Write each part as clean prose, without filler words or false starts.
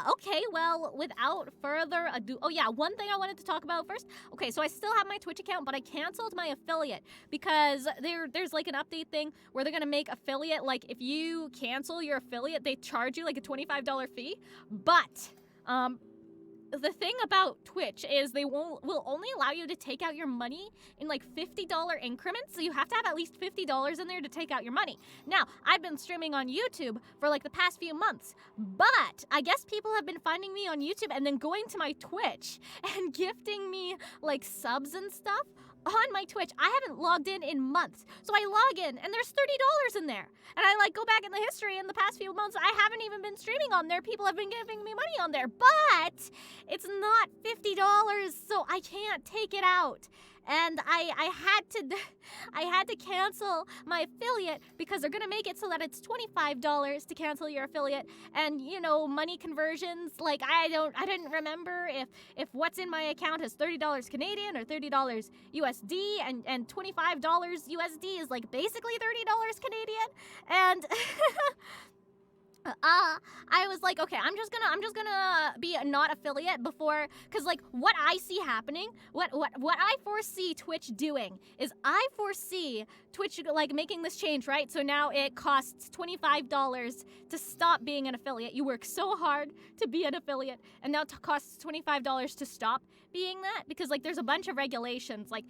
Okay, well, without further ado, oh yeah, one thing I wanted to talk about first. Okay, so I still have my Twitch account, but I canceled my affiliate because there's like an update thing where they're gonna make affiliate, like if you cancel your affiliate, they charge you like a $25 fee. But the thing about Twitch is they will only allow you to take out your money in like $50 increments, so you have to have at least $50 in there to take out your money. Now, I've been streaming on YouTube for like the past few months, but I guess people have been finding me on YouTube and then going to my Twitch and gifting me like subs and stuff on my Twitch. I haven't logged in months, so I log in and there's $30 in there. And I like go back in the history in the past few months, I haven't even been streaming on there. People have been giving me money on there, but it's not $50, so I can't take it out. And I had to cancel my affiliate because they're gonna make it so that it's $25 to cancel your affiliate. And you know, money conversions, like I didn't remember if what's in my account is $30 Canadian or $30 USD, and $25 USD is like basically $30 Canadian. And I was like, okay, I'm just gonna be a not affiliate before, cause like what I see happening, what I foresee Twitch doing is I foresee Twitch like making this change, right? So now it costs $25 to stop being an affiliate. You work so hard to be an affiliate, and now it costs $25 to stop being that, because like there's a bunch of regulations, like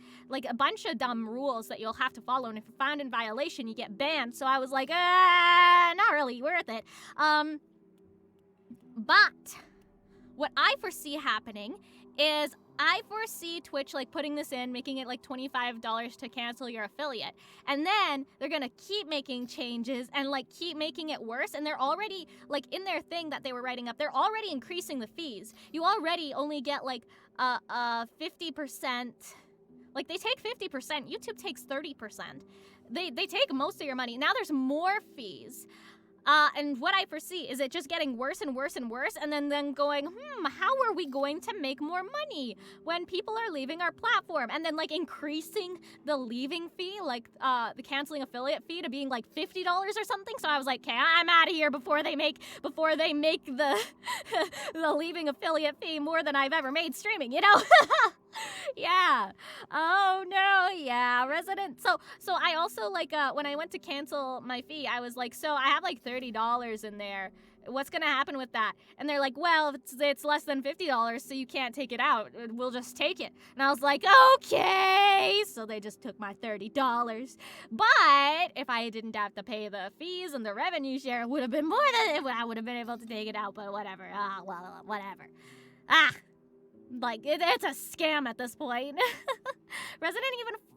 a bunch of dumb rules that you'll have to follow, and if you're found in violation, you get banned. So I was like, not really worth it. But what I foresee happening is I foresee Twitch like putting this in, making it like $25 to cancel your affiliate. And then they're gonna keep making changes and like keep making it worse. And they're already like in their thing that they were writing up, they're already increasing the fees. You already only get like 50%. Like they take 50%, YouTube takes 30%. They take most of your money. Now there's more fees. And what I foresee is it just getting worse and worse and worse, and then going, how are we going to make more money when people are leaving our platform? And then like increasing the leaving fee, like the canceling affiliate fee to being like $50 or something. So I was like, okay, I'm out of here before they make the the leaving affiliate fee more than I've ever made streaming, you know? Yeah. Oh no. Yeah. Resident. So I also like when I went to cancel my fee, I was like, so I have like $30 in there. What's gonna happen with that? And they're like, well, it's less than $50, so you can't take it out. We'll just take it. And I was like, okay. So they just took my $30. But if I didn't have to pay the fees and the revenue share, it would have been more than I would have been able to take it out. But whatever. Well, whatever. Like, it's a scam at this point. Resident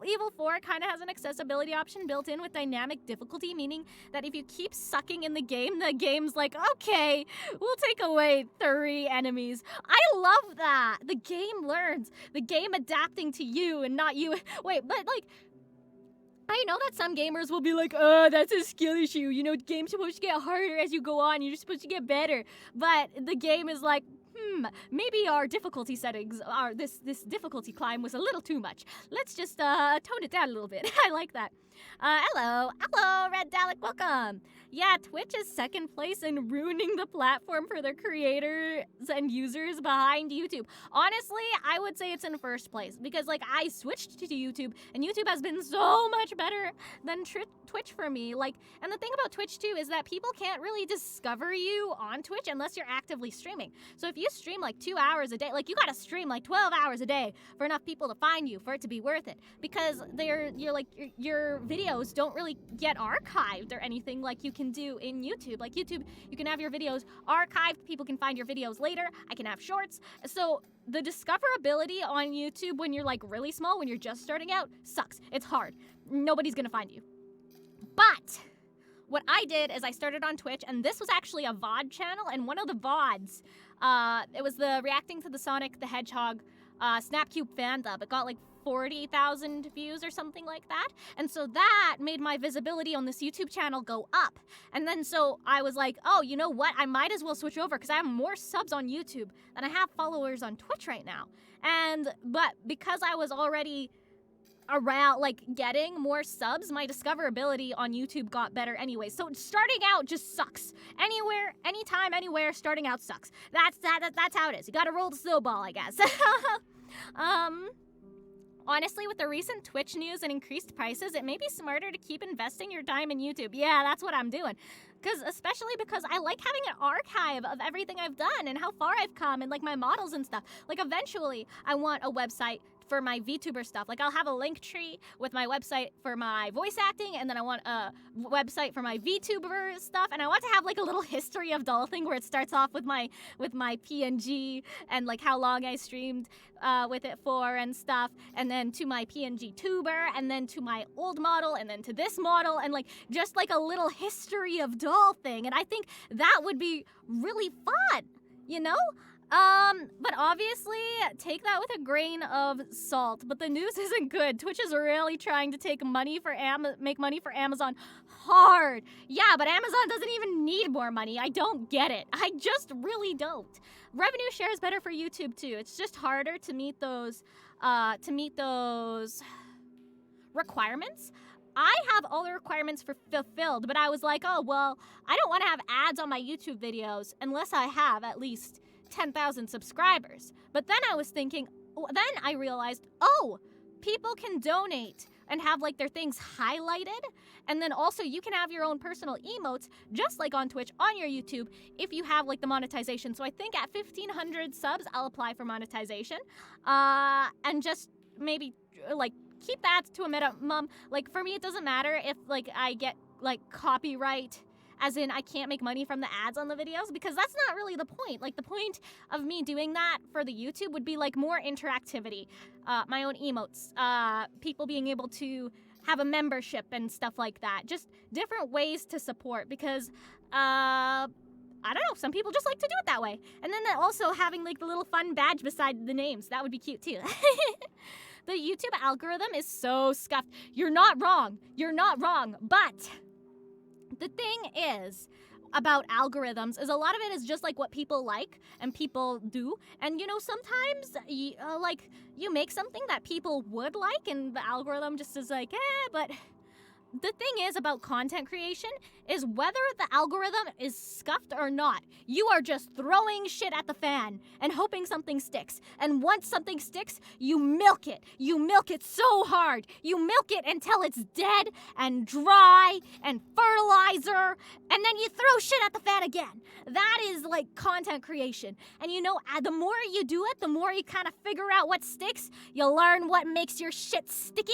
Evil 4 kind of has an accessibility option built in with dynamic difficulty, meaning that if you keep sucking in the game's like, okay, we'll take away 3 enemies. I love that. The game learns. The game adapting to you and not you. Wait, but like, I know that some gamers will be like, oh, that's a skill issue. You know, game's supposed to get harder as you go on. You're supposed to get better. But the game is like, maybe our difficulty settings, this difficulty climb was a little too much. Let's just tone it down a little bit. I like that. Hello, Red Dalek, welcome. Yeah, Twitch is second place in ruining the platform for their creators and users behind YouTube. Honestly, I would say it's in first place because, like, I switched to YouTube, and YouTube has been so much better than Twitch for me. Like, and the thing about Twitch, too, is that people can't really discover you on Twitch unless you're actively streaming. So if you stream, like, 2 hours a day, like, you gotta stream, like, 12 hours a day for enough people to find you, for it to be worth it. Because your videos don't really get archived or anything like you can do in YouTube. Like YouTube, you can have your videos archived, people can find your videos later, I can have shorts. So the discoverability on YouTube when you're like really small, when you're just starting out, sucks. It's hard. Nobody's gonna find you. But what I did is I started on Twitch, and this was actually a VOD channel, and one of the VODs, it was the reacting to the Sonic the Hedgehog Snapcube fan dub. It got like 40,000 views or something like that. And so that made my visibility on this YouTube channel go up. And then so I was like, oh, you know what? I might as well switch over because I have more subs on YouTube than I have followers on Twitch right now. But because I was already around like getting more subs, my discoverability on YouTube got better anyway. So starting out just sucks. Anywhere, anytime, anywhere, starting out sucks. That's how it is. You gotta roll the snowball, I guess. Honestly, with the recent Twitch news and increased prices, it may be smarter to keep investing your time in YouTube. Yeah, that's what I'm doing. Especially because I like having an archive of everything I've done and how far I've come and like my models and stuff. Like eventually I want a website for my VTuber stuff. Like I'll have a link tree with my website for my voice acting, and then I want a website for my VTuber stuff, and I want to have like a little history of doll thing where it starts off with my PNG and like how long I streamed with it for and stuff, and then to my PNG tuber, and then to my old model, and then to this model, and like just like a little history of doll thing. And I think that would be really fun, you know? But obviously, take that with a grain of salt. But the news isn't good. Twitch is really trying to take money for make money for Amazon hard. Yeah, but Amazon doesn't even need more money. I don't get it. I just really don't. Revenue share is better for YouTube too. It's just harder to meet those requirements. I have all the requirements fulfilled, but I was like, oh, well, I don't want to have ads on my YouTube videos unless I have at least 10,000 subscribers. But then I was thinking, then I realized, oh, people can donate and have like their things highlighted, and then also you can have your own personal emotes just like on Twitch on your YouTube if you have like the monetization. So I think at 1,500 subs I'll apply for monetization, and just maybe like keep that to a minimum. Like for me it doesn't matter if like I get like copyright, as in I can't make money from the ads on the videos, because that's not really the point. Like the point of me doing that for the YouTube would be like more interactivity, my own emotes, people being able to have a membership and stuff like that. Just different ways to support, because I don't know, some people just like to do it that way. And then also having like the little fun badge beside the names, that would be cute too. The YouTube algorithm is so scuffed. You're not wrong. You're not wrong. But the thing is about algorithms is a lot of it is just like what people like and people do. And you know, sometimes you make something that people would like and the algorithm just is like, but the thing is about content creation is whether the algorithm is scuffed or not, you are just throwing shit at the fan and hoping something sticks. And once something sticks, you milk it. You milk it so hard. You milk it until it's dead and dry and fertilizer, and then you throw shit at the fan again. That is like content creation. And you know, the more you do it, the more you kind of figure out what sticks. You learn what makes your shit sticky,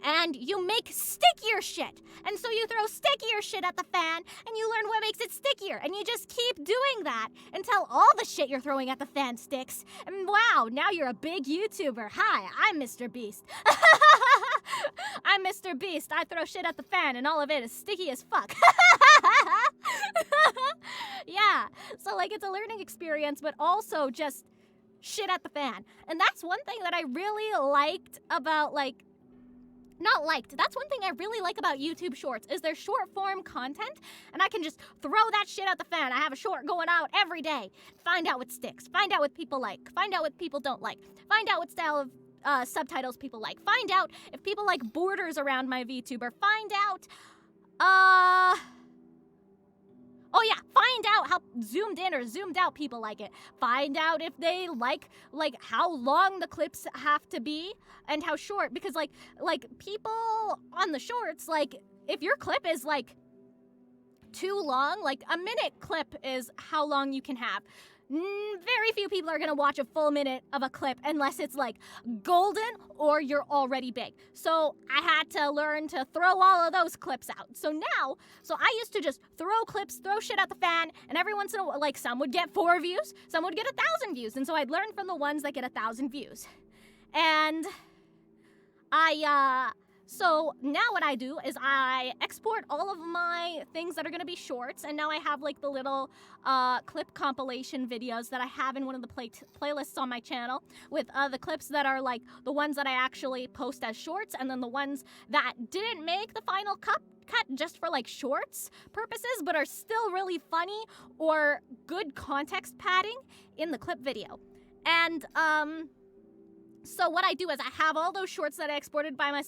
and you make stickier shit. And so you throw stickier shit at the fan, and you learn what makes it stickier. And you just keep doing that until all the shit you're throwing at the fan sticks. And wow, now you're a big YouTuber. Hi, I'm Mr. Beast. I'm Mr. Beast. I throw shit at the fan, and all of it is sticky as fuck. Yeah, so like it's a learning experience, but also just shit at the fan. And that's one thing that I really liked about that's one thing I really like about YouTube Shorts is their short form content, and I can just throw that shit at the fan. I have a short going out every day. Find out what sticks. Find out what people like. Find out what people don't like. Find out what style of subtitles people like. Find out if people like borders around my VTuber. Find out, oh yeah, find out how zoomed in or zoomed out people like it. Find out if they like how long the clips have to be and how short, because like people on the shorts, like if your clip is like too long, like a minute clip is how long you can have. Very few people are gonna watch a full minute of a clip unless it's like golden or you're already big. So I had to learn to throw all of those clips out. So I used to just throw clips, throw shit at the fan, and every once in a while, like some would get 4 views, some would get 1,000 views. And so I'd learn from the ones that get 1,000 views. And so now what I do is I export all of my things that are going to be shorts, and now I have like the little clip compilation videos that I have in one of the playlists on my channel with the clips that are like the ones that I actually post as shorts, and then the ones that didn't make the final cut just for like shorts purposes but are still really funny or good context padding in the clip video. And So what I do is I have all those shorts that I exported by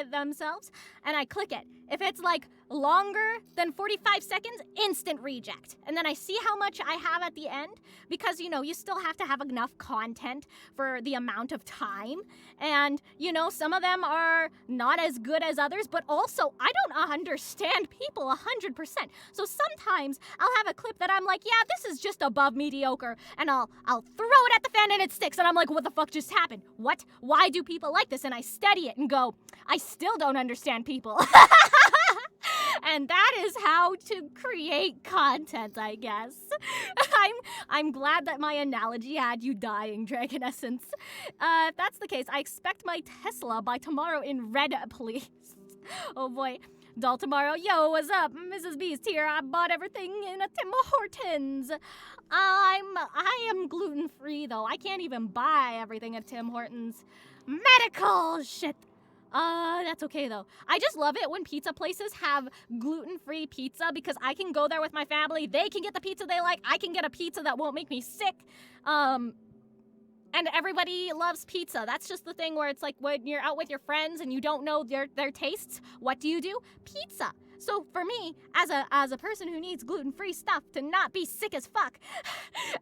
themselves, and I click it. If it's like longer than 45 seconds, instant reject. And then I see how much I have at the end, because, you know, you still have to have enough content for the amount of time. And, you know, some of them are not as good as others, but also I don't understand people 100%. So sometimes I'll have a clip that I'm like, yeah, this is just above mediocre, and I'll throw it at the fan and it sticks, and I'm like, what the fuck just happened? What? Why do people like this? And I study it and go, I still don't understand people. And that is how to create content, I guess. I'm glad that my analogy had you dying, Dragon Essence. If that's the case, I expect my Tesla by tomorrow in red, please. Oh boy. Doll tomorrow. Yo, what's up? Mrs. Beast here. I bought everything in a Tim Hortons. I am gluten-free, though. I can't even buy everything at Tim Hortons. Medical shit. That's okay, though. I just love it when pizza places have gluten-free pizza, because I can go there with my family. They can get the pizza they like. I can get a pizza that won't make me sick. And everybody loves pizza. That's just the thing where it's like when you're out with your friends and you don't know their tastes, what do? Pizza. So for me, as a person who needs gluten-free stuff to not be sick as fuck,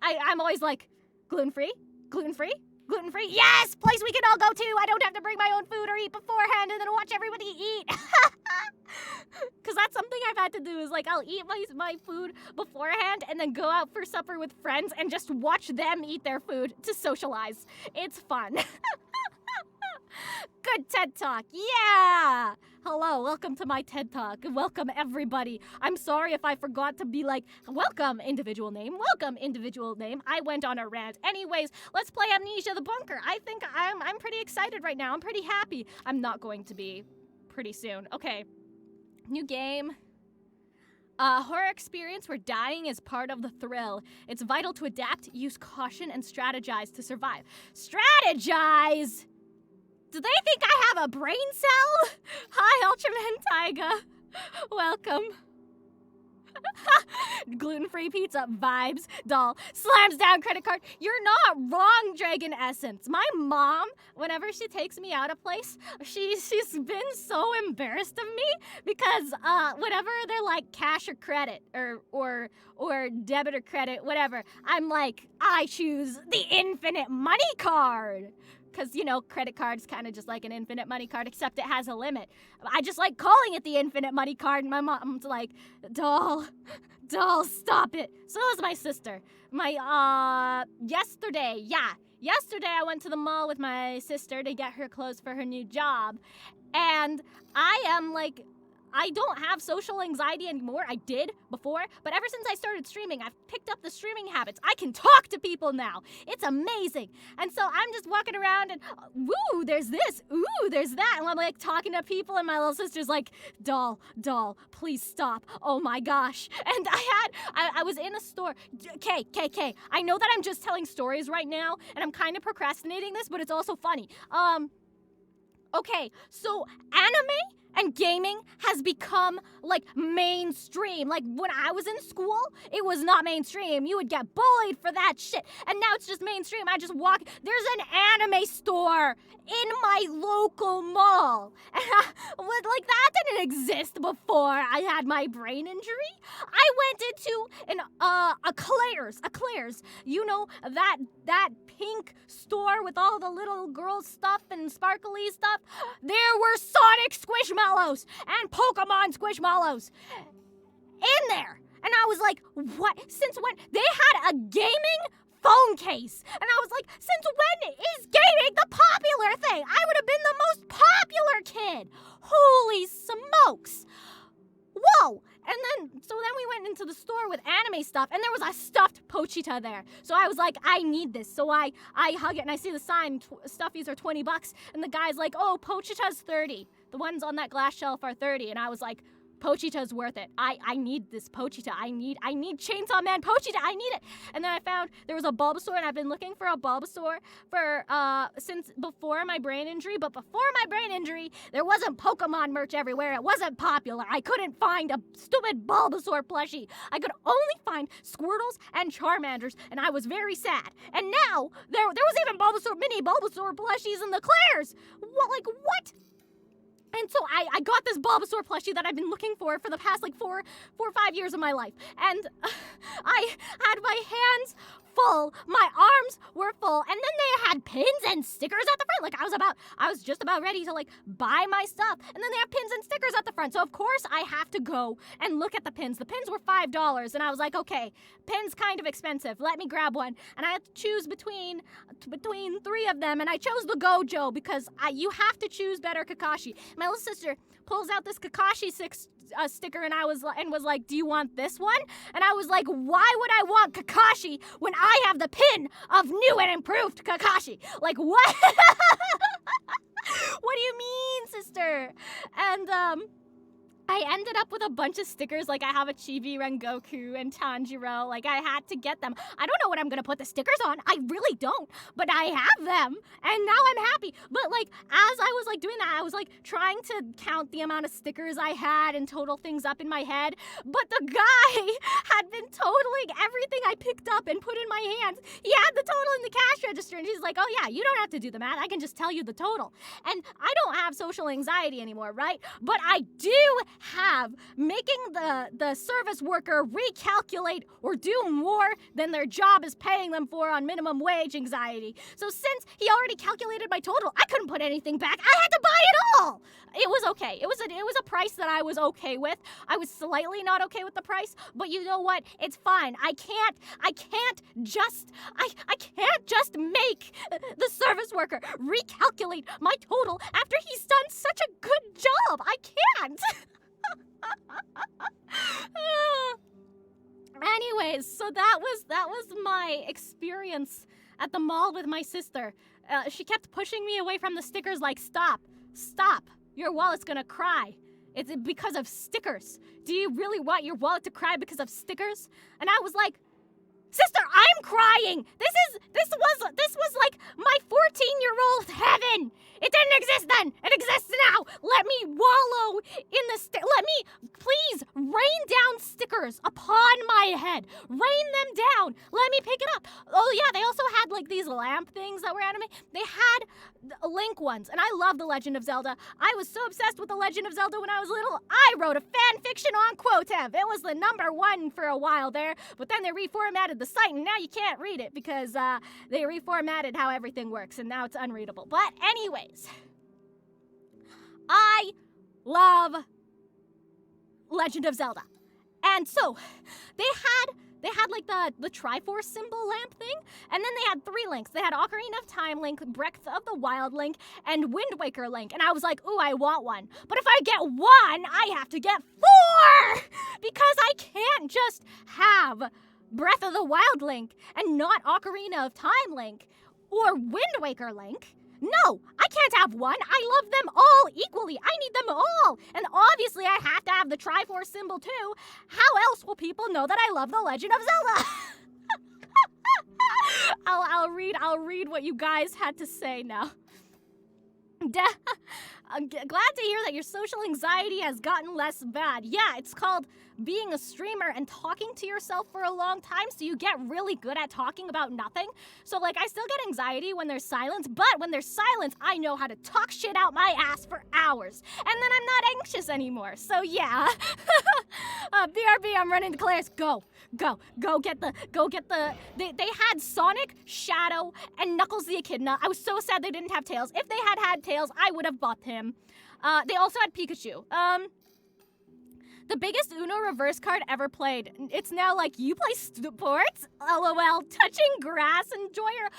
I'm always like, gluten-free? Gluten-free? Gluten-free? Yes! Place we can all go to! I don't have to bring my own food or eat beforehand and then watch everybody eat! Because that's something I've had to do, is like I'll eat my food beforehand and then go out for supper with friends and just watch them eat their food to socialize. It's fun. Good TED Talk, yeah! Hello, welcome to my TED Talk. Welcome, everybody. I'm sorry if I forgot to be like, welcome, individual name. Welcome, individual name. I went on a rant. Anyways, let's play Amnesia the Bunker. I think I'm pretty excited right now. I'm pretty happy. I'm not going to be pretty soon. Okay, new game. Horror experience where dying is part of the thrill. It's vital to adapt, use caution, and strategize to survive. Strategize! Do they think I have a brain cell? Hi, Ultraman Taiga. Welcome. Gluten-free pizza vibes. Doll slams down credit card. You're not wrong, Dragon Essence. My mom, whenever she takes me out of place, she's been so embarrassed of me, because whenever they're like cash or credit or debit or credit, whatever, I'm like, I choose the infinite money card. Because, you know, credit card's kind of just like an infinite money card, except it has a limit. I just like calling it the infinite money card, and my mom's like, doll, stop it. So is my sister. Yesterday I went to the mall with my sister to get her clothes for her new job. And I am like, I don't have social anxiety anymore. I did before, but ever since I started streaming, I've picked up the streaming habits. I can talk to people now. It's amazing. And so I'm just walking around and, woo, there's this, ooh, there's that. And I'm like talking to people, and my little sister's like, doll, please stop. Oh my gosh. And I was in a store. K, I know that I'm just telling stories right now, and I'm kind of procrastinating this, but it's also funny. Okay, so anime and gaming has become, like, mainstream. Like, when I was in school, it was not mainstream. You would get bullied for that shit. And now it's just mainstream. I just walk. There's an anime store in my local mall. Like, that didn't exist before I had my brain injury. I went into a Claire's. You know, that pink store with all the little girl stuff and sparkly stuff. There were Sonic Squishmallows and Pokemon Squishmallows in there. And I was like, what? Since when? They had a gaming phone case. And I was like, since when is gaming the popular thing? I would have been the most popular kid. Holy smokes. Whoa. And then we went into the store with anime stuff, and there was a stuffed Pochita there. So I was like, I need this. So I hug it, and I see the sign, stuffies are $20, and the guy's like, oh, Pochita's 30. The ones on that glass shelf are 30. And I was like, Pochita's worth it. I need this Pochita. I need Chainsaw Man Pochita. I need it. And then I found there was a Bulbasaur, and I've been looking for a Bulbasaur for since before my brain injury. But before my brain injury, there wasn't Pokemon merch everywhere. It wasn't popular. I couldn't find a stupid Bulbasaur plushie. I could only find Squirtles and Charmanders, and I was very sad. And now there was even mini Bulbasaur plushies in the Claire's. What? And so I got this Bulbasaur plushie that I've been looking for the past 4 or 5 years of my life. And I had my hands full, my arms were full, and then they had pins and stickers at the front. I was just about ready to buy my stuff, and then they have pins and stickers at the front. So of course I have to go and look at the pins. The pins were $5, and I was like, okay, pins kind of expensive. Let me grab one. And I had to choose between 3 of them, and I chose the Gojo because you have to choose better Kakashi. My little sister pulls out this Kakashi sticker, and was like, do you want this one? And I was like, why would I want Kakashi when I have the pin of new and improved Kakashi? What? What do you mean, sister? And I ended up with a bunch of stickers. I have a Chibi, Rengoku, and Tanjiro. I had to get them. I don't know what I'm gonna put the stickers on. I really don't. But I have them, and now I'm happy. But as I was doing that, I was trying to count the amount of stickers I had and total things up in my head. But the guy had been totaling everything I picked up and put in my hands. He had the total in the cash register, and he's like, oh yeah, you don't have to do the math. I can just tell you the total. And I don't have social anxiety anymore, right? But I do have making the service worker recalculate or do more than their job is paying them for on minimum wage anxiety. So since he already calculated my total, I couldn't put anything back. I had to buy it all. It was okay. It was a price that I was okay with. I was slightly not okay with the price, but you know what? It's fine. I can't just make the service worker recalculate my total after he's done such a good job. I can't. Anyways, so that was my experience at the mall with my sister. She kept pushing me away from the stickers stop, your wallet's gonna cry. It's because of stickers. Do you really want your wallet to cry because of stickers? And I was like, sister, I'm crying. This was my 14-year-old heaven. It didn't exist then. It exists now. Let me wallow in the let me please rain down stickers upon my head. Rain them down. Let me pick it up. Oh yeah, they also had these lamp things that were anime. They had Link ones, and I love The Legend of Zelda. I was so obsessed with The Legend of Zelda when I was little. I wrote a fan fiction on Quotev. It was the #1 for a while there, but then they reformatted the site, and now you can't read it because they reformatted how everything works, and now it's unreadable. But anyways, I love Legend of Zelda. And so they had the Triforce symbol lamp thing, and then they had 3 links. They had Ocarina of Time Link, Breath of the Wild Link, and Wind Waker Link. And I was like, ooh, I want one. But if I get 1, I have to get 4! Because I can't just have Breath of the Wild Link and not Ocarina of Time Link or Wind Waker Link. No, I can't have one. I love them all equally. I need them all. And obviously I have to have the Triforce symbol too. How else will people know that I love The Legend of Zelda? I'll read what you guys had to say now. I'm glad to hear that your social anxiety has gotten less bad. Yeah, it's called being a streamer and talking to yourself for a long time, so you get really good at talking about nothing. So I still get anxiety when there's silence, but when there's silence, I know how to talk shit out my ass for hours. And then I'm not anxious anymore. So yeah. BRB, I'm running the Claire's. Go get the they had Sonic, Shadow, and Knuckles the Echidna. I was so sad they didn't have Tails. If they had Tails, I would have bought him. They also had Pikachu. The biggest Uno reverse card ever played. It's now you play sports? LOL. Touching grass, enjoyer.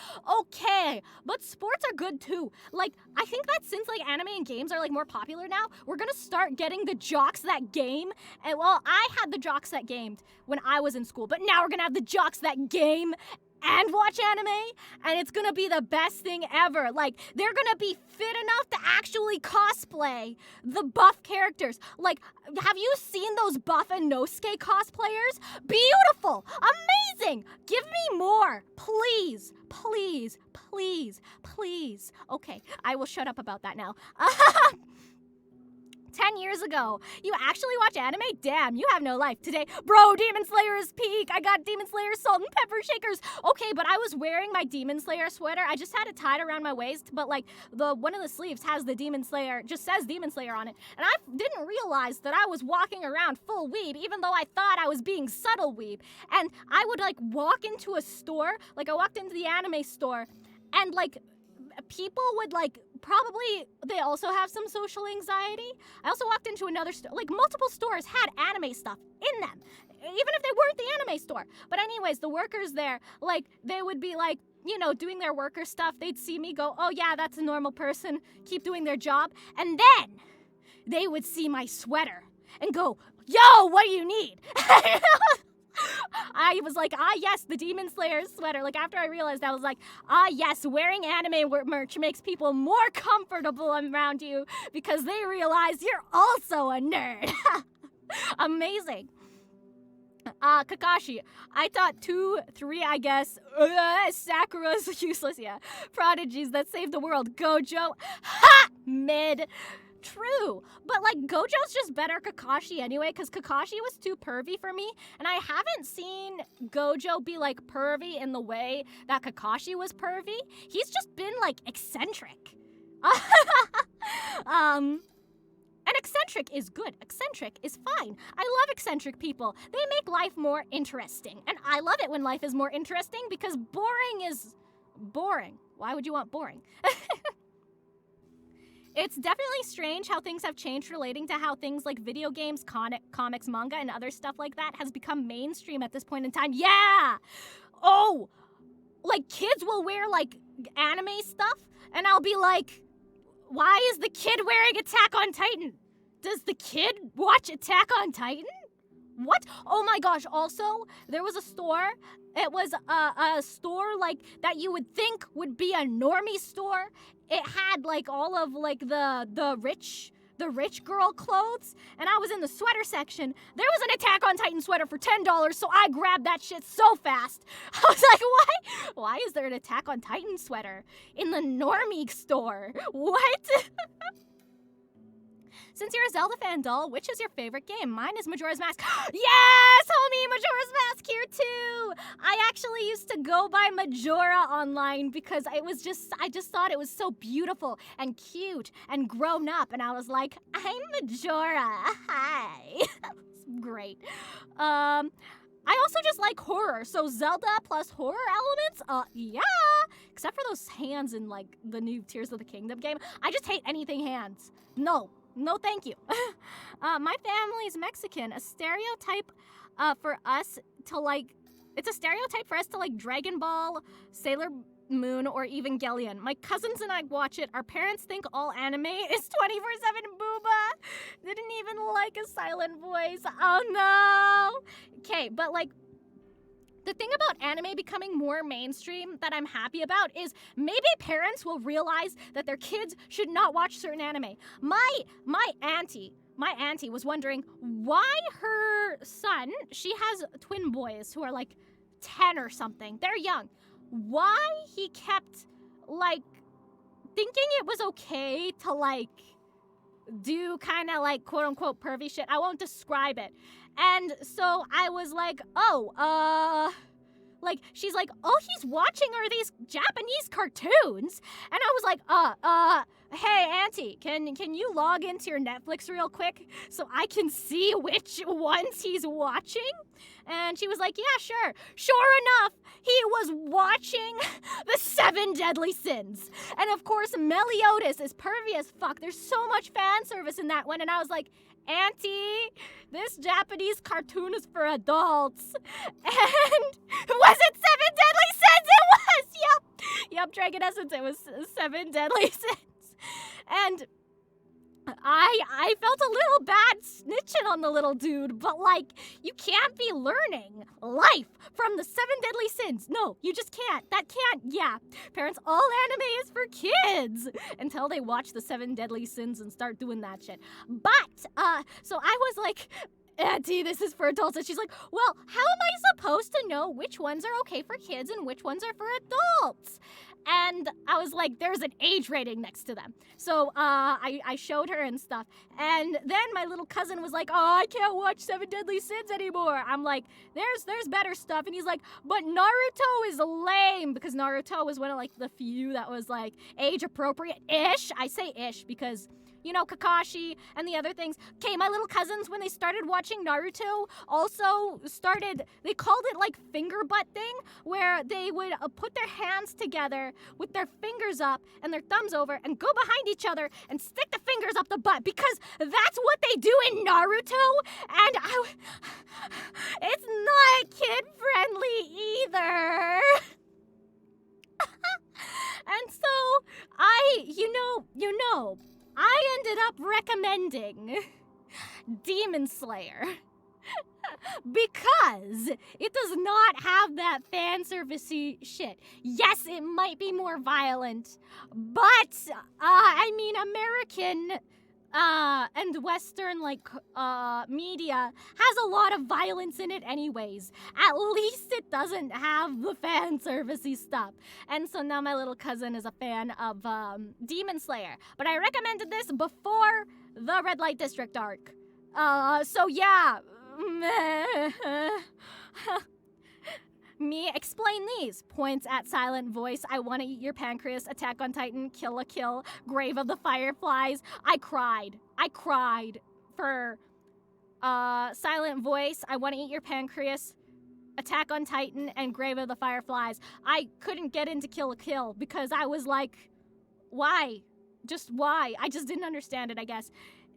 Okay, but sports are good too. I think that since anime and games are more popular now, we're gonna start getting the jocks that game. And I had the jocks that gamed when I was in school, but now we're gonna have the jocks that game and watch anime, and it's gonna be the best thing ever. Like, they're gonna be fit enough to actually cosplay the buff characters. Like, have you seen those Buff and Nosuke cosplayers? Beautiful! Amazing! Give me more! Please, please, please, please. Okay, I will shut up about that now. 10 years ago, you actually watch anime? Damn, you have no life today. Bro, Demon Slayer is peak. I got Demon Slayer salt and pepper shakers. Okay, but I was wearing my Demon Slayer sweater. I just had it tied around my waist, but like one of the sleeves has the Demon Slayer, just says Demon Slayer on it. And I didn't realize that I was walking around full weeb, even though I thought I was being subtle weeb. And I would like walk into a store, like I walked into the anime store, and like people would like probably they also have some social anxiety. I also walked into another store, like multiple stores had anime stuff in them, even if they weren't the anime store. But anyways, the workers there, like they would be like, you know, doing their worker stuff. They'd see me go, oh yeah, that's a normal person, keep doing their job. And then they would see my sweater and go, yo, what do you need? I was like, ah, yes, the Demon Slayer sweater. Like, after I realized, I was like, ah, yes, wearing anime merch makes people more comfortable around you because they realize you're also a nerd. Amazing. Kakashi, I thought 2, 3, I guess, Sakura's useless, yeah. Prodigies that saved the world. Gojo, ha! Mid. True, but like Gojo's just better Kakashi anyway, because Kakashi was too pervy for me, and I haven't seen Gojo be like pervy in the way that Kakashi was pervy. He's just been like eccentric. And eccentric is good. Eccentric is fine. I love eccentric people. They make life more interesting, and I love it when life is more interesting because boring is boring. Why would you want boring? It's definitely strange how things have changed relating to how things like video games, comics, manga, and other stuff like that has become mainstream at this point in time. Yeah! Oh! Like, kids will wear, like, anime stuff, and I'll be like, why is the kid wearing Attack on Titan? Does the kid watch Attack on Titan? What? Oh my gosh, also, there was a store. It was a store, like, that you would think would be a normie store. It had, like, all of, like, the rich girl clothes, and I was in the sweater section. There was an Attack on Titan sweater for $10, so I grabbed that shit so fast. I was like, why is there an Attack on Titan sweater in the normie store? What? Since you're a Zelda fan, doll, which is your favorite game? Mine is Majora's Mask. Yes, homie, Majora's Mask here too. I actually used to go by Majora online because I just thought it was so beautiful and cute and grown up, and I was like, I'm Majora. Hi. Great. I also just like horror, so Zelda plus horror elements, yeah. Except for those hands in, like, the new Tears of the Kingdom game. I just hate anything hands. No, thank you. My family is Mexican. A stereotype for us to like... It's a stereotype for us to like Dragon Ball, Sailor Moon, or Evangelion. My cousins and I watch it. Our parents think all anime is 24/7 booba. Didn't even like a silent voice. Oh no. Okay, but like... The thing about anime becoming more mainstream that I'm happy about is maybe parents will realize that their kids should not watch certain anime. My auntie was wondering why her son, she has twin boys who are like 10 or something. They're young. Why he kept like thinking it was okay to like do kind of like quote unquote pervy shit. I won't describe it. And so I was like, like, she's like, all he's watching are these Japanese cartoons. And I was like, hey, auntie, can you log into your Netflix real quick so I can see which ones he's watching? And she was like, yeah, sure. Sure enough, he was watching the 7 Deadly Sins. And of course, Meliodas is pervy as fuck. There's so much fan service in that one. And I was like, auntie, this Japanese cartoon is for adults. And was it 7 Deadly Sins? It was, yep, Dragon Essence, it was 7 Deadly Sins. And I felt a little bad snitching on the little dude, but like, you can't be learning life from the 7 deadly sins. No, you just can't. That can't, yeah. Parents, all anime is for kids until they watch the 7 deadly sins and start doing that shit. But, so I was like, Auntie, this is for adults. And she's like, well, how am I supposed to know which ones are okay for kids and which ones are for adults? And I was like, there's an age rating next to them. So I showed her and stuff. And then my little cousin was like, oh, I can't watch 7 Deadly Sins anymore. I'm like, there's better stuff. And he's like, but Naruto is lame. Because Naruto was one of like the few that was like age appropriate-ish. I say ish because, you know, Kakashi and the other things. Okay, my little cousins, when they started watching Naruto, also started, they called it like finger butt thing, where they would put their hands together with their fingers up and their thumbs over and go behind each other and stick the fingers up the butt, because that's what they do in Naruto. And it's not kid-friendly either. And so I ended up recommending Demon Slayer because it does not have that fan servicey shit. Yes, it might be more violent, but American and Western media has a lot of violence in it anyways. At least it doesn't have the fan servicey stuff. And so now my little cousin is a fan of Demon Slayer. But I recommended this before the Red Light District arc. So yeah. Me, explain these. Points at silent voice. I want to eat your pancreas. Attack on Titan. Kill a Kill. Grave of the Fireflies. I cried for silent voice. I want to eat your pancreas. Attack on Titan and Grave of the Fireflies. I couldn't get into Kill a Kill because I was like, why? Just why? I just didn't understand it, I guess.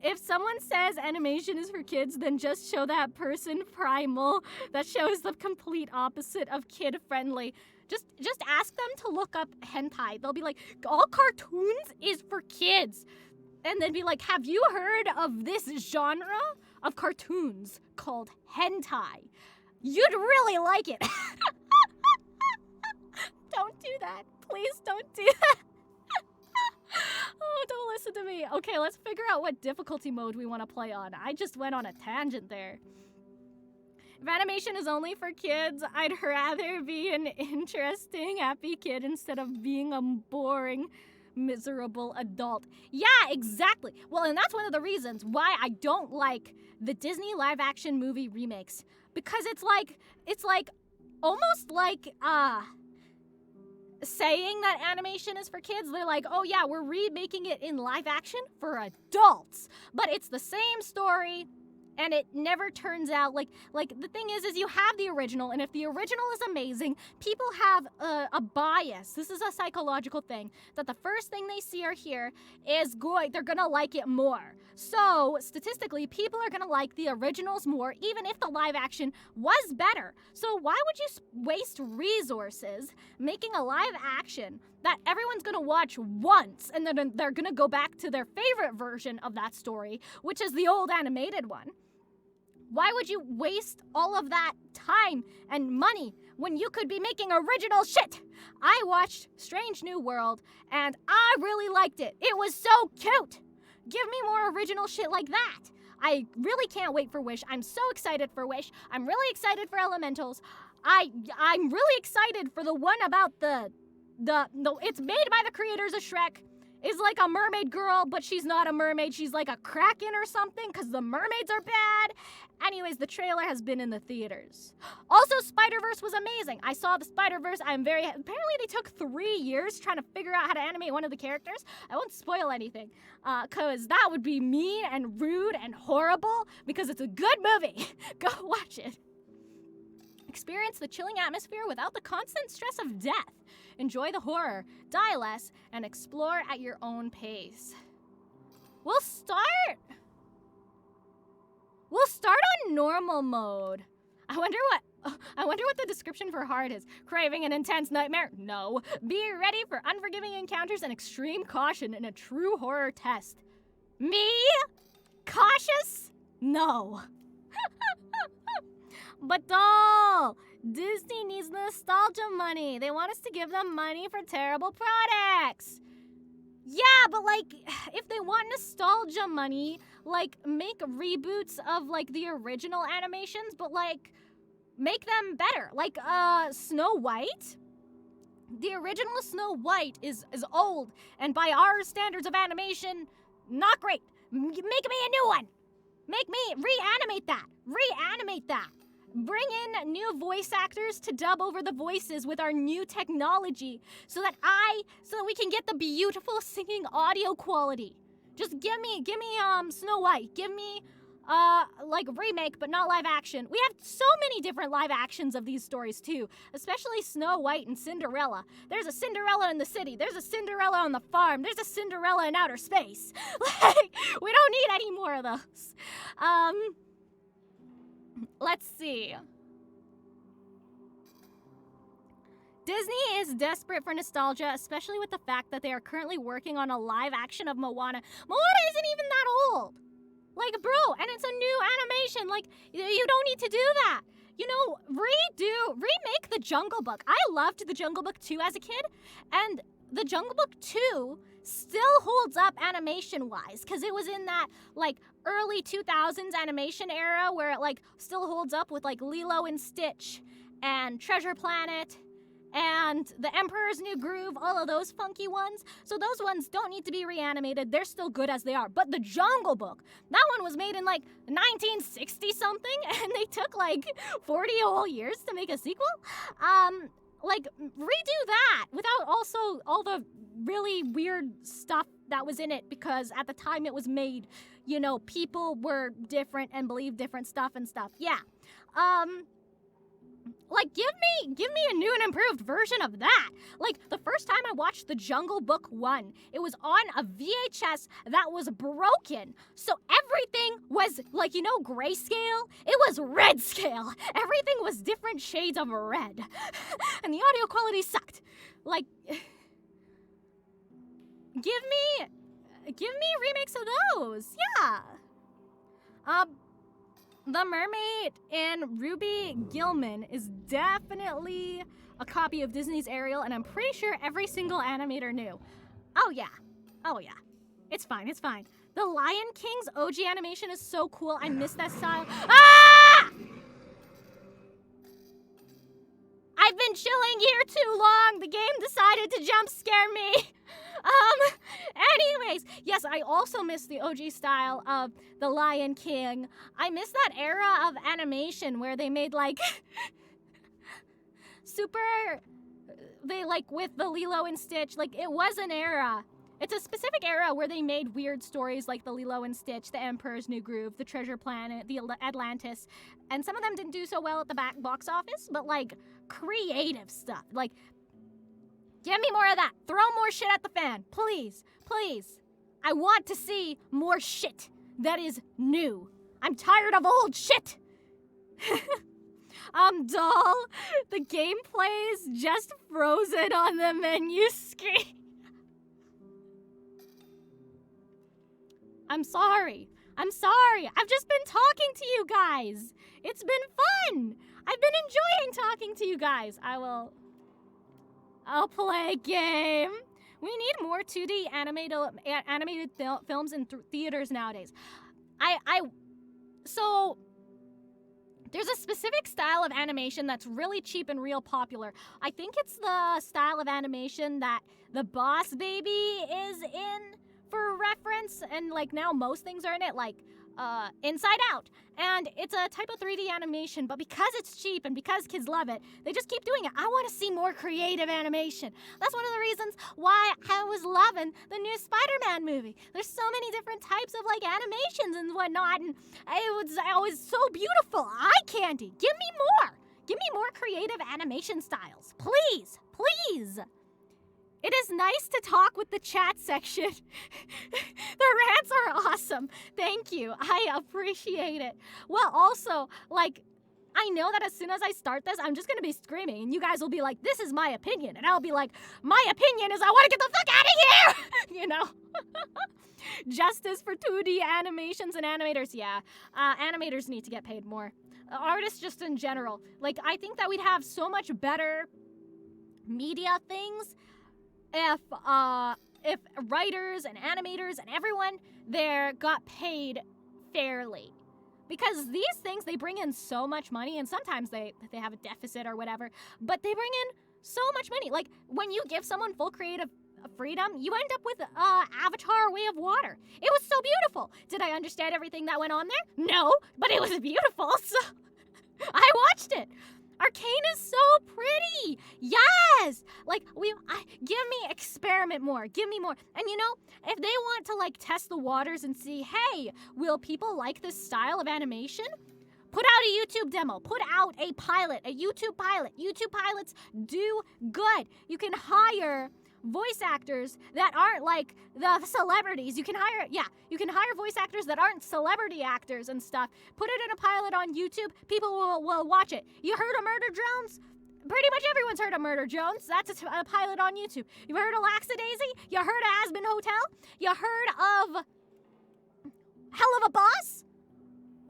If someone says animation is for kids, then just show that person Primal. That shows the complete opposite of kid-friendly. Just ask them to look up hentai. They'll be like, all cartoons is for kids. And then be like, have you heard of this genre of cartoons called hentai? You'd really like it. Don't do that. Please don't do that. Oh, don't listen to me. Okay, let's figure out what difficulty mode we want to play on. I just went on a tangent there. If animation is only for kids, I'd rather be an interesting, happy kid instead of being a boring, miserable adult. Yeah, exactly. Well, and that's one of the reasons why I don't like the Disney live-action movie remakes. Because it's like, almost like, saying that animation is for kids. They're like, oh yeah, we're remaking it in live action for adults. But it's the same story, and it never turns out like the thing is you have the original, and if the original is amazing, people have a bias. This is a psychological thing, that the first thing they see or hear is they're gonna like it more. So statistically, people are gonna like the originals more, even if the live action was better. So why would you waste resources making a live action that everyone's gonna watch once, and then they're gonna go back to their favorite version of that story, which is the old animated one? Why would you waste all of that time and money when you could be making original shit? I watched Strange New World, and I really liked it. It was so cute. Give me more original shit like that. I really can't wait for Wish. I'm so excited for Wish. I'm really excited for Elementals. I'm really excited for the one about the it's made by the creators of Shrek. Is like a mermaid girl, but she's not a mermaid. She's like a kraken or something, because the mermaids are bad. Anyways, the trailer has been in the theaters. Also, Spider-Verse was amazing. I saw the Spider-Verse. Apparently they took 3 years trying to figure out how to animate one of the characters. I won't spoil anything, because that would be mean and rude and horrible, because it's a good movie. Go watch it. Experience the chilling atmosphere without the constant stress of death. Enjoy the horror, die less, and explore at your own pace. We'll start on normal mode. I wonder what the description for hard is. Craving an intense nightmare? No. Be ready for unforgiving encounters and extreme caution in a true horror test. Me? Cautious? No. But doll, Disney needs nostalgia money. They want us to give them money for terrible products. Yeah, but like, if they want nostalgia money, like, make reboots of like the original animations, but like, make them better. Like, Snow White. The original Snow White is old, and by our standards of animation, not great. Make me a new one. Make me reanimate that. Reanimate that. Bring in new voice actors to dub over the voices with our new technology so that we can get the beautiful singing audio quality. Just give me Snow White. Give me like remake but not live action. We have so many different live actions of these stories too, especially Snow White and Cinderella. There's a Cinderella in the city. There's a Cinderella on the farm. There's a Cinderella in outer space. Like, we don't need any more of those. Let's see. Disney is desperate for nostalgia, especially with the fact that they are currently working on a live action of Moana. Moana isn't even that old. Like, bro, and it's a new animation. Like, you don't need to do that. You know, remake The Jungle Book. I loved The Jungle Book 2 as a kid, and The Jungle Book 2 still holds up animation-wise, because it was in that, like, early 2000s animation era where it, like, still holds up with, like, Lilo and Stitch and Treasure Planet and The Emperor's New Groove, all of those funky ones. So those ones don't need to be reanimated. They're still good as they are. But The Jungle Book, that one was made in, like, 1960-something, and they took, like, 40 whole years to make a sequel. Like, redo that without also all the really weird stuff that was in it, because at the time it was made, you know, people were different and believed different stuff and stuff. Yeah. Like, give me a new and improved version of that. Like, the first time I watched The Jungle Book 1, it was on a VHS that was broken. So everything was, like, you know, grayscale? It was red scale. Everything was different shades of red. And the audio quality sucked. Like, give me remakes of those. Yeah. The Mermaid in Ruby Gilman is definitely a copy of Disney's Ariel, and I'm pretty sure every single animator knew. Oh yeah. It's fine. The Lion King's OG animation is so cool. I miss that style. Ah! I've been chilling here too long. The game decided to jump scare me. Anyways, yes, I also miss the OG style of The Lion King. I miss that era of animation where they made, like, with the Lilo and Stitch, like, it was an era. It's a specific era where they made weird stories like the Lilo and Stitch, the Emperor's New Groove, the Treasure Planet, the Atlantis, and some of them didn't do so well at the box office, but, like, creative stuff. Like, give me more of that. Throw more shit at the fan. Please. I want to see more shit that is new. I'm tired of old shit. Doll, the gameplay is just frozen on the menu screen. I'm sorry. I've just been talking to you guys. It's been fun. I've been enjoying talking to you guys. I'll play game. We need more 2D animated films in theaters nowadays. So there's a specific style of animation that's really cheap and real popular. I think it's the style of animation that the Boss Baby is in, for reference, and, like, now most things are in it, like Inside Out. And it's a type of 3D animation, but because it's cheap and because kids love it, they just keep doing it. I want to see more creative animation. That's one of the reasons why I was loving the new Spider-Man movie. There's so many different types of, like, animations and whatnot, and it was so beautiful. Eye candy. Give me more. Give me more creative animation styles. Please. It is nice to talk with the chat section. The rants are awesome. Thank you. I appreciate it. Well, also, like, I know that as soon as I start this, I'm just gonna be screaming, and you guys will be like, this is my opinion. And I'll be like, my opinion is I wanna get the fuck out of here! You know? Justice for 2D animations and animators. Yeah, animators need to get paid more. Artists just in general. Like, I think that we'd have so much better media things if writers and animators and everyone there got paid fairly. Because these things, they bring in so much money, and sometimes they have a deficit or whatever, but they bring in so much money. Like, when you give someone full creative freedom, you end up with Avatar: Way of Water. It was so beautiful. Did I understand everything that went on there? No, but it was beautiful, so I watched it. Arcane is so pretty. Yes! Like, give me experiment more. Give me more. And you know, if they want to, like, test the waters and see, hey, will people like this style of animation? Put out a YouTube demo. Put out a pilot, a YouTube pilot. YouTube pilots do good. You can hire voice actors that aren't like the celebrities. You can hire voice actors that aren't celebrity actors and stuff. Put it in a pilot on YouTube. People will watch it. You heard of Murder Drones? Pretty much everyone's heard of Murder Drones. That's a pilot on YouTube. You heard of Laxadaisy? You heard of Aspen Hotel? You heard of Hell of a Boss?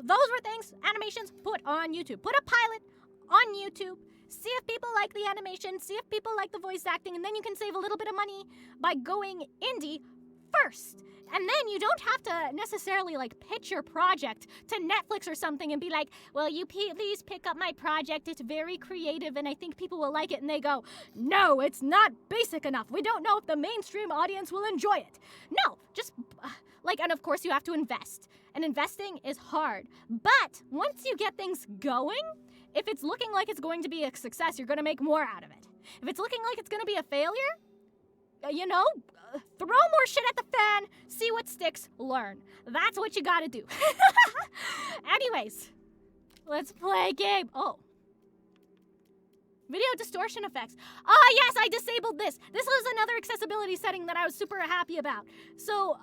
Those were things, animations, put on YouTube. Put a pilot on YouTube. See if people like the animation, see if people like the voice acting, and then you can save a little bit of money by going indie first. And then you don't have to necessarily, like, pitch your project to Netflix or something and be like, well, you please pick up my project. It's very creative and I think people will like it. And they go, no, it's not basic enough. We don't know if the mainstream audience will enjoy it. No, just, and of course you have to invest. And investing is hard. But once you get things going, if it's looking like it's going to be a success, you're going to make more out of it. If it's looking like it's going to be a failure, throw more shit at the fan, see what sticks, learn. That's what you got to do. Anyways, let's play a game. Oh. Video distortion effects. Yes, I disabled this. This was another accessibility setting that I was super happy about. So,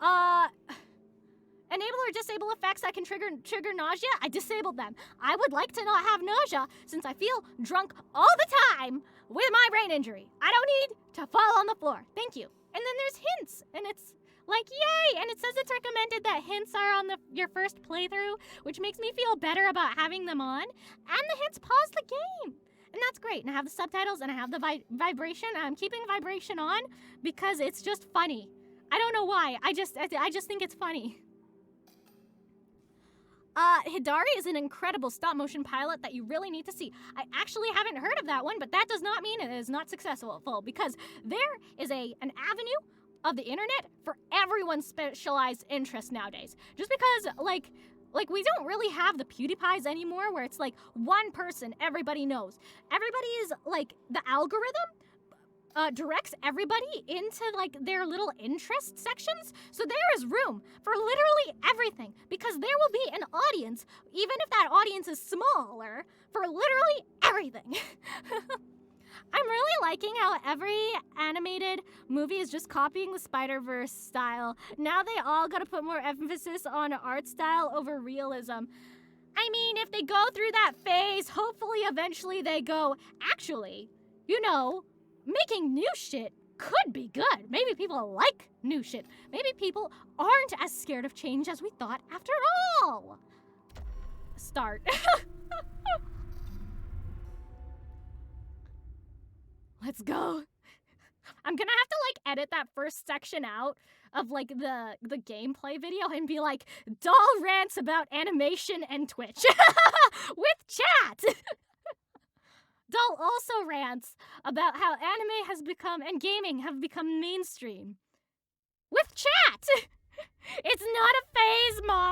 enable or disable effects that can trigger nausea. I disabled them. I would like to not have nausea since I feel drunk all the time with my brain injury. I don't need to fall on the floor. Thank you. And then there's hints, and it's like, yay! And it says it's recommended that hints are on your first playthrough, which makes me feel better about having them on. And the hints pause the game. And that's great. And I have the subtitles, and I have the vibration. And I'm keeping vibration on because it's just funny. I don't know why. I just think it's funny. Hidari is an incredible stop-motion pilot that you really need to see. I actually haven't heard of that one, but that does not mean it is not successful, because there is an avenue of the internet for everyone's specialized interest nowadays. Just because, like we don't really have the PewDiePies anymore, where it's like one person everybody knows. Everybody's, like, the algorithm directs everybody into, like, their little interest sections. So there is room for literally everything, because there will be an audience, even if that audience is smaller, for literally everything. I'm really liking how every animated movie is just copying the Spider-Verse style. Now they all gotta put more emphasis on art style over realism. I mean, if they go through that phase, hopefully eventually they go, actually, making new shit could be good. Maybe people like new shit. Maybe people aren't as scared of change as we thought after all. Start. Let's go. I'm gonna have to, like, edit that first section out of, like, the gameplay video and be like, Doll rants about animation and Twitch. With chat. Doll also rants about how anime has become, and gaming have become mainstream. With chat! It's not a phase, Mom!